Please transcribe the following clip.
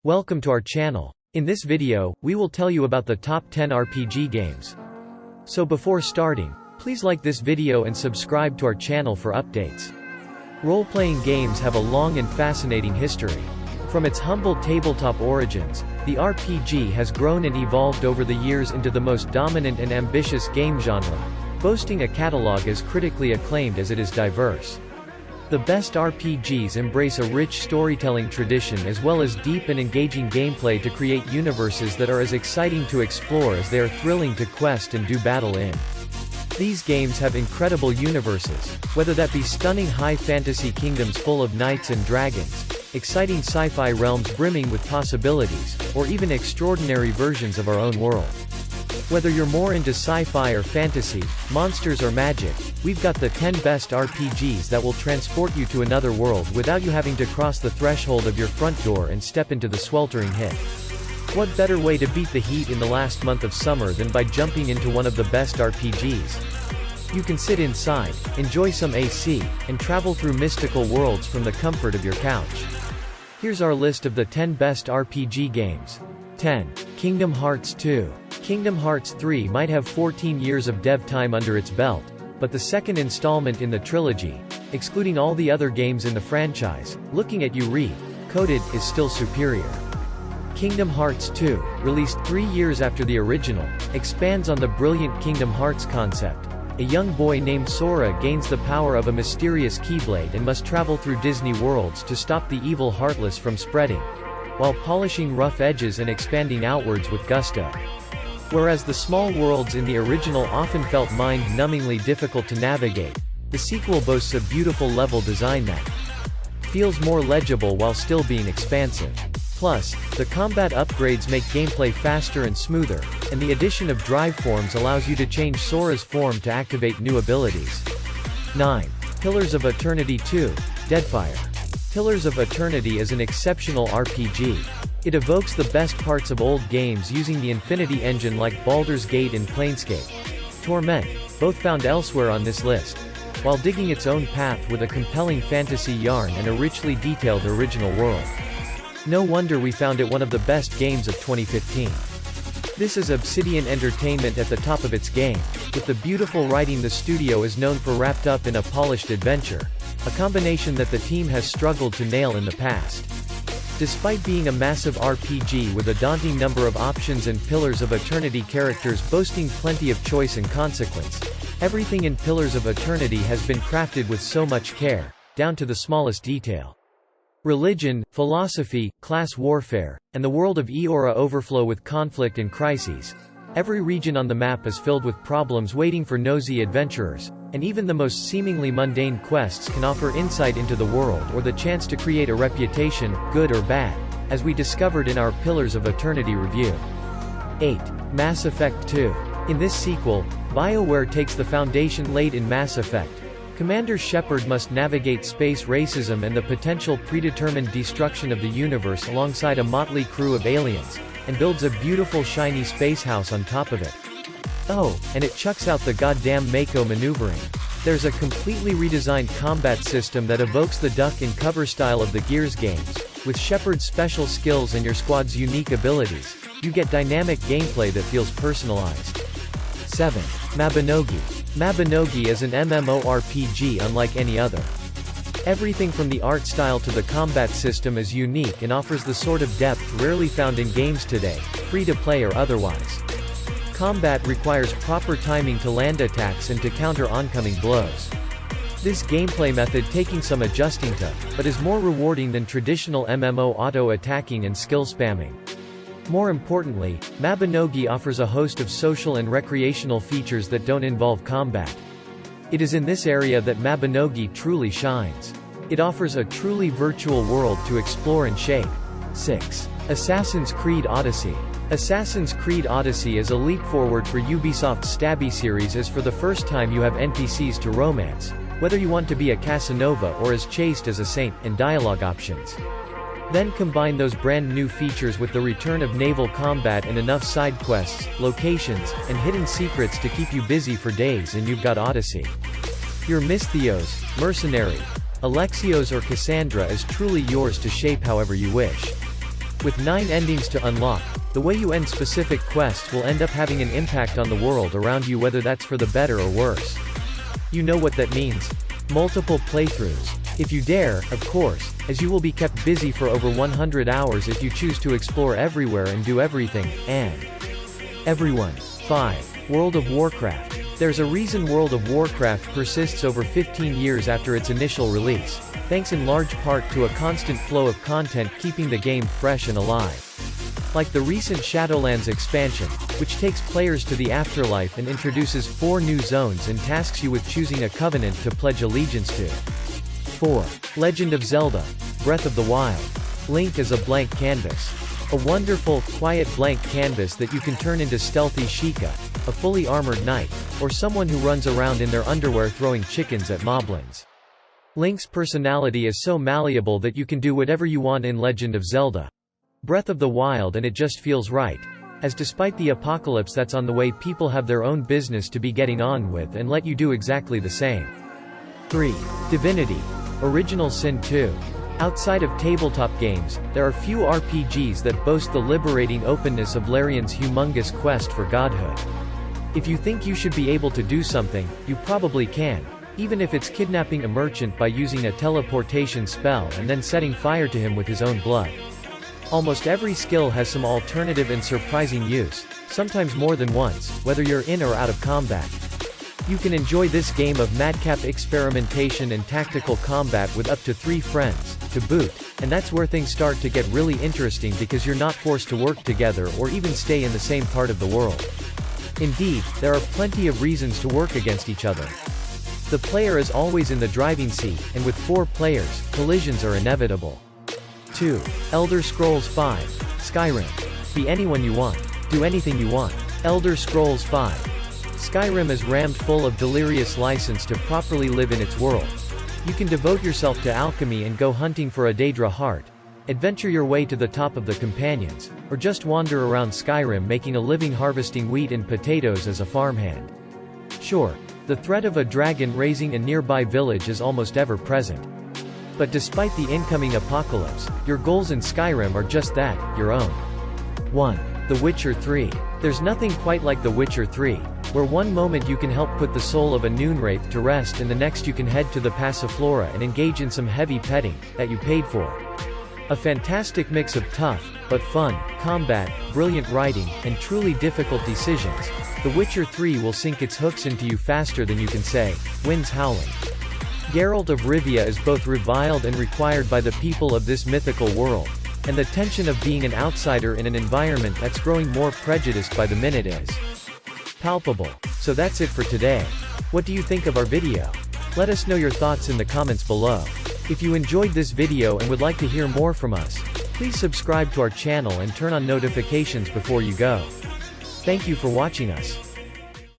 Welcome to our channel. In this video, we will tell you about the top 10 RPG games. So before starting, please like this video and subscribe to our channel for updates. Role-playing games have a long and fascinating history. From its humble tabletop origins, the RPG has grown and evolved over the years into the most dominant and ambitious game genre, boasting a catalog as critically acclaimed as it is diverse. The best RPGs embrace a rich storytelling tradition as well as deep and engaging gameplay to create universes that are as exciting to explore as they are thrilling to quest and do battle in. These games have incredible universes, whether that be stunning high fantasy kingdoms full of knights and dragons, exciting sci-fi realms brimming with possibilities, or even extraordinary versions of our own world. Whether you're more into sci-fi or fantasy, monsters or magic, we've got the 10 best RPGs that will transport you to another world without you having to cross the threshold of your front door and step into the sweltering heat. What better way to beat the heat in the last month of summer than by jumping into one of the best RPGs? You can sit inside, enjoy some AC, and travel through mystical worlds from the comfort of your couch. Here's our list of the 10 best RPG games. 10. Kingdom Hearts 2. Kingdom Hearts 3 might have 14 years of dev time under its belt, but the second installment in the trilogy, excluding all the other games in the franchise, Looking at You Re-Coded, is still superior. Kingdom Hearts 2, released 3 years after the original, expands on the brilliant Kingdom Hearts concept. A young boy named Sora gains the power of a mysterious Keyblade and must travel through Disney worlds to stop the evil Heartless from spreading, while polishing rough edges and expanding outwards with gusto. Whereas the small worlds in the original often felt mind-numbingly difficult to navigate, the sequel boasts a beautiful level design that feels more legible while still being expansive. Plus, the combat upgrades make gameplay faster and smoother, and the addition of drive forms allows you to change Sora's form to activate new abilities. 9. Pillars of Eternity 2, Deadfire. Pillars of Eternity is an exceptional RPG. It evokes the best parts of old games using the Infinity Engine like Baldur's Gate and Planescape Torment, both found elsewhere on this list, while digging its own path with a compelling fantasy yarn and a richly detailed original world. No wonder we found it one of the best games of 2015. This is Obsidian Entertainment at the top of its game, with the beautiful writing the studio is known for wrapped up in a polished adventure, a combination that the team has struggled to nail in the past. Despite being a massive RPG with a daunting number of options and Pillars of Eternity characters boasting plenty of choice and consequence, everything in Pillars of Eternity has been crafted with so much care, down to the smallest detail. Religion, philosophy, class warfare, and the world of Eora overflow with conflict and crises. Every region on the map is filled with problems waiting for nosy adventurers, and even the most seemingly mundane quests can offer insight into the world or the chance to create a reputation, good or bad, as we discovered in our Pillars of Eternity review. 8. Mass Effect 2. In this sequel, BioWare takes the foundation laid in Mass Effect. Commander Shepard must navigate space racism and the potential predetermined destruction of the universe alongside a motley crew of aliens, and builds a beautiful shiny space house on top of it. Oh, and it chucks out the goddamn Mako maneuvering. There's a completely redesigned combat system that evokes the duck and cover style of the Gears games. With Shepard's special skills and your squad's unique abilities, you get dynamic gameplay that feels personalized. 7. Mabinogi. Mabinogi is an MMORPG unlike any other. Everything from the art style to the combat system is unique and offers the sort of depth rarely found in games today, free-to-play or otherwise. Combat requires proper timing to land attacks and to counter oncoming blows. This gameplay method taking some adjusting to, but is more rewarding than traditional MMO auto-attacking and skill spamming. More importantly, Mabinogi offers a host of social and recreational features that don't involve combat. It is in this area that Mabinogi truly shines. It offers a truly virtual world to explore and shape. 6. Assassin's Creed Odyssey. Assassin's Creed Odyssey is a leap forward for Ubisoft's Stabby series as for the first time you have NPCs to romance, whether you want to be a Casanova or as chaste as a saint, and dialogue options. Then combine those brand new features with the return of naval combat and enough side quests, locations, and hidden secrets to keep you busy for days and you've got Odyssey. Your Misthios, Mercenary, Alexios or Cassandra is truly yours to shape however you wish. With 9 endings to unlock, the way you end specific quests will end up having an impact on the world around you, whether that's for the better or worse. You know what that means? Multiple playthroughs. If you dare, of course, as you will be kept busy for over 100 hours if you choose to explore everywhere and do everything, and everyone. 5. World of Warcraft. There's a reason World of Warcraft persists over 15 years after its initial release, thanks in large part to a constant flow of content keeping the game fresh and alive. Like the recent Shadowlands expansion, which takes players to the afterlife and introduces 4 new zones and tasks you with choosing a covenant to pledge allegiance to. 4. Legend of Zelda: Breath of the Wild. Link is a blank canvas. A wonderful, quiet blank canvas that you can turn into stealthy Sheikah, a fully armored knight, or someone who runs around in their underwear throwing chickens at moblins. Link's personality is so malleable that you can do whatever you want in Legend of Zelda: Breath of the Wild, and it just feels right. As despite the apocalypse that's on the way, people have their own business to be getting on with and let you do exactly the same. 3. Divinity: Original Sin 2. Outside of tabletop games, there are few RPGs that boast the liberating openness of Larian's humongous quest for godhood. If you think you should be able to do something, you probably can, even if it's kidnapping a merchant by using a teleportation spell and then setting fire to him with his own blood. Almost every skill has some alternative and surprising use, sometimes more than once, whether you're in or out of combat. You can enjoy this game of madcap experimentation and tactical combat with up to 3 friends, to boot, and that's where things start to get really interesting because you're not forced to work together or even stay in the same part of the world. Indeed, there are plenty of reasons to work against each other. The player is always in the driving seat, and with 4 players, collisions are inevitable. 2. Elder Scrolls V: Skyrim. Be anyone you want. Do anything you want. Elder Scrolls V: Skyrim is rammed full of delirious license to properly live in its world. You can devote yourself to alchemy and go hunting for a Daedra heart, adventure your way to the top of the Companions, or just wander around Skyrim making a living harvesting wheat and potatoes as a farmhand. Sure, the threat of a dragon raising a nearby village is almost ever present. But despite the incoming apocalypse, your goals in Skyrim are just that, your own. 1. The Witcher 3. There's nothing quite like The Witcher 3, where one moment you can help put the soul of a Noonwraith to rest and the next you can head to the Passiflora and engage in some heavy petting, that you paid for. A fantastic mix of tough, but fun, combat, brilliant writing, and truly difficult decisions. The Witcher 3 will sink its hooks into you faster than you can say, "Winds howling." Geralt of Rivia is both reviled and required by the people of this mythical world, and the tension of being an outsider in an environment that's growing more prejudiced by the minute is palpable. So that's it for today. What do you think of our video? Let us know your thoughts in the comments below. If you enjoyed this video and would like to hear more from us, please subscribe to our channel and turn on notifications before you go. Thank you for watching us.